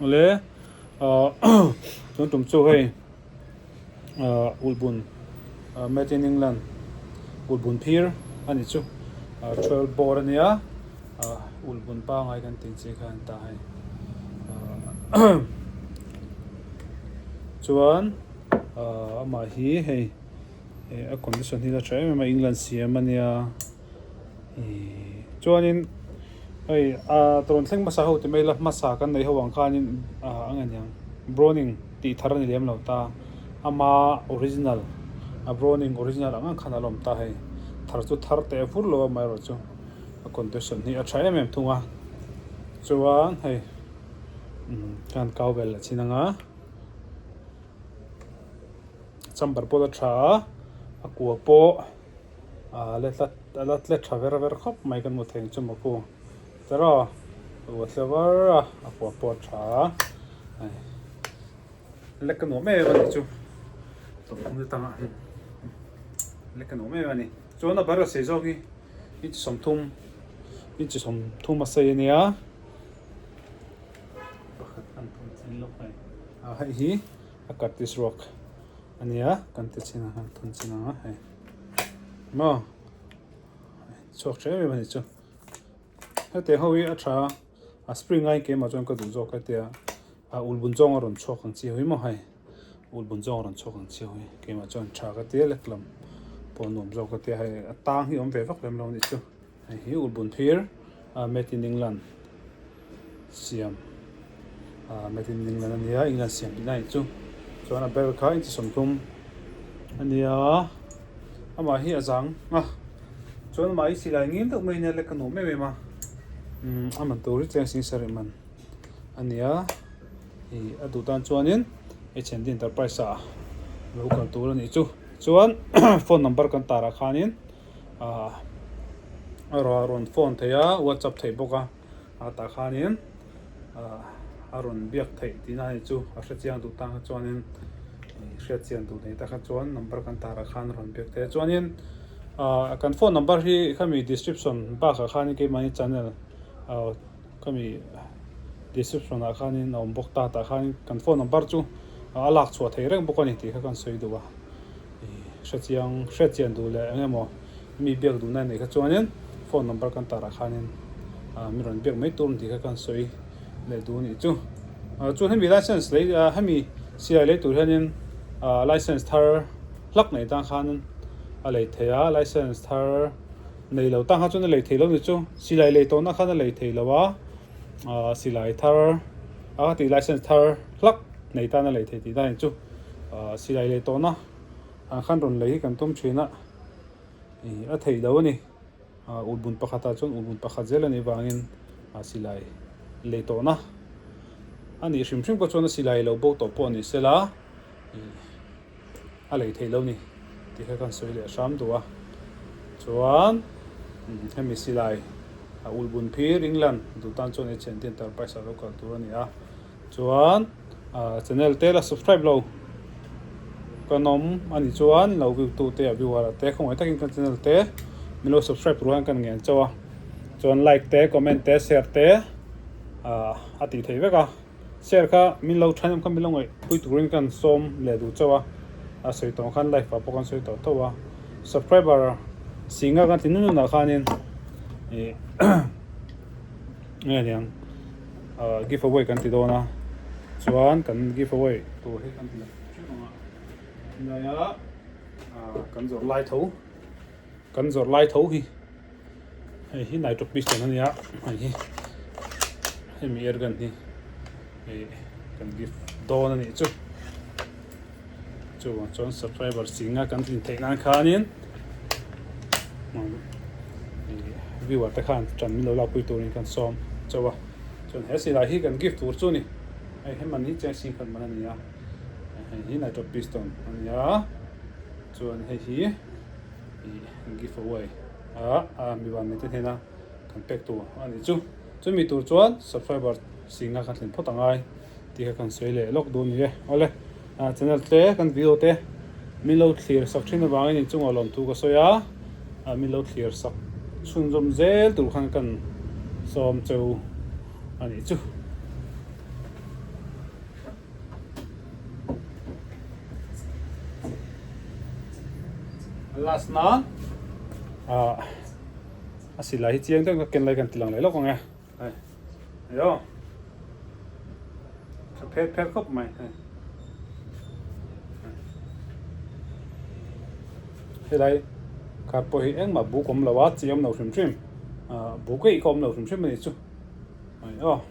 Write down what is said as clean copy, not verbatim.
ole chon tum chu hei ulbun made in England ulbun phir ani chu 12 bor ania ulbun pa ngai kan tin che khan ta hai chuan ama hi hei a condition hi la trai ma England siam ania chuanin hei tron thleng masa ho te mai la masa kan nei hawang khanin angan yang Browning ti tharani lem lo ta ama original Browning original angan khana lom ta hei thar chu thar te fur lo mai ro chu a condition hi a trai mem thunga chuan hei kan kawbel chinanga chambar po da tha akua po let traver khop mai kan mu theng chuma ko tara whatever akua po tha lekan o me ba chu to mu tanga lekan o me ba ni chona bar se zo ki ich som thum ma se nia pakhat kan thum chin lo hai hai hi akat this rock ania kan te china han thun china hai ma chok che me bani chu hate howi a tha a spring ai ke ma chon ka du zo ka te a ulbun chong ron chok ang chi hoi mo hai ulbun chong ron chok ang chi hoi ke ma chon tha ka te leklam pon nom zo ka te hai a tang hi om ve vak lem lo ni chu hai hi ulbun phir made in England siam made in England ania England siam nai chu chuan a bel kha in chi som thum ania ama hi azang chuan mai silai ngim deuh mai ne lekano me ma aman tori chang sing sari man ania adu tan chuanin HND Enterprise local tur ani chu chuan phone number kan tara khanin aron phone theya WhatsApp thei boka ta khanin aron biak thei tinai chu a hrichiang du tang chuanin hrichiang du nei ta kha chuan number kan tara khan ron biak the chuanin kan phone number hi khami description ba kha khanin ke mani channel khami description a khanin nom bok ta khanin kan phone number chu alak chua thei reng bokani ti kha kan soi duwa hrichiang du le engemaw mi biak du na nei kha chuanin phone number kan tara khanin mi ron biak mai tur ti kha kan soi le du ni chu chu hemi license le hemi CI le tur hanin license thar hlak nei tang khanin a lei theya license thar nei lo tang kha chu na lei thei lo ni chu CI le to na kha na lei thei lawa CI thar ti license thar hlak nei ta na lei thei ti dai chu CI le to na khan ron lei kan tum thina a thei lo ni ulbun pakhata chun ulbun pakhat zel ani wangin silai le to na ani hrim ko chona silai lo bo to po ni sela a lei thei lo ni ti kha kan soi le sham duwa chuan hemi silai ulbun phir England du tan chon HND Enterprise local tur ani chuan channel te la subscribe lo kanom ani chuan lo view tu te viewer te khong takin kan channel te milo subscribe ruang kan ngen chawa chuan like te comment te share te ati thei veka share kha min lo thanem kha milong ai pui turin kan som le du chawa a soi tong khan like pa pokan soi to towa subscriber singa kan tinu na khanin nge yang giveaway kan ti dona chuan kan giveaway tu he kan ti na ya kan zor lai tho hi hi nai tok piston ania hi hemi ergan hi kan give don ani chu chuan subscriber singa kan tin thei nan khanin viewer ta khan chan min lo la pui turin kan som chawa chuan he sila hi kan gift tur chu ni he man hi chang sing kan man ania hi nai tok piston ania chuan he hi giveaway mi wan te thena kan pek tu ani chu mi tur chuan subscriber singa kan thlin photangai ti kha kan soi le lok du ni le ole channel te kan video te mi lo clear sak thina wangin in chunga lom tu ka soya mi lo clear sak chun zom zel tur khan kan som cheu ani chu last non asi lai hi chiang tang ken lai kan tilang lai lo ko nga ai yo sa phet khop mai he lai ka po hi eng ma bu kom lawa chiam no shim shim bu cái kom no shim shim ni chu ai yo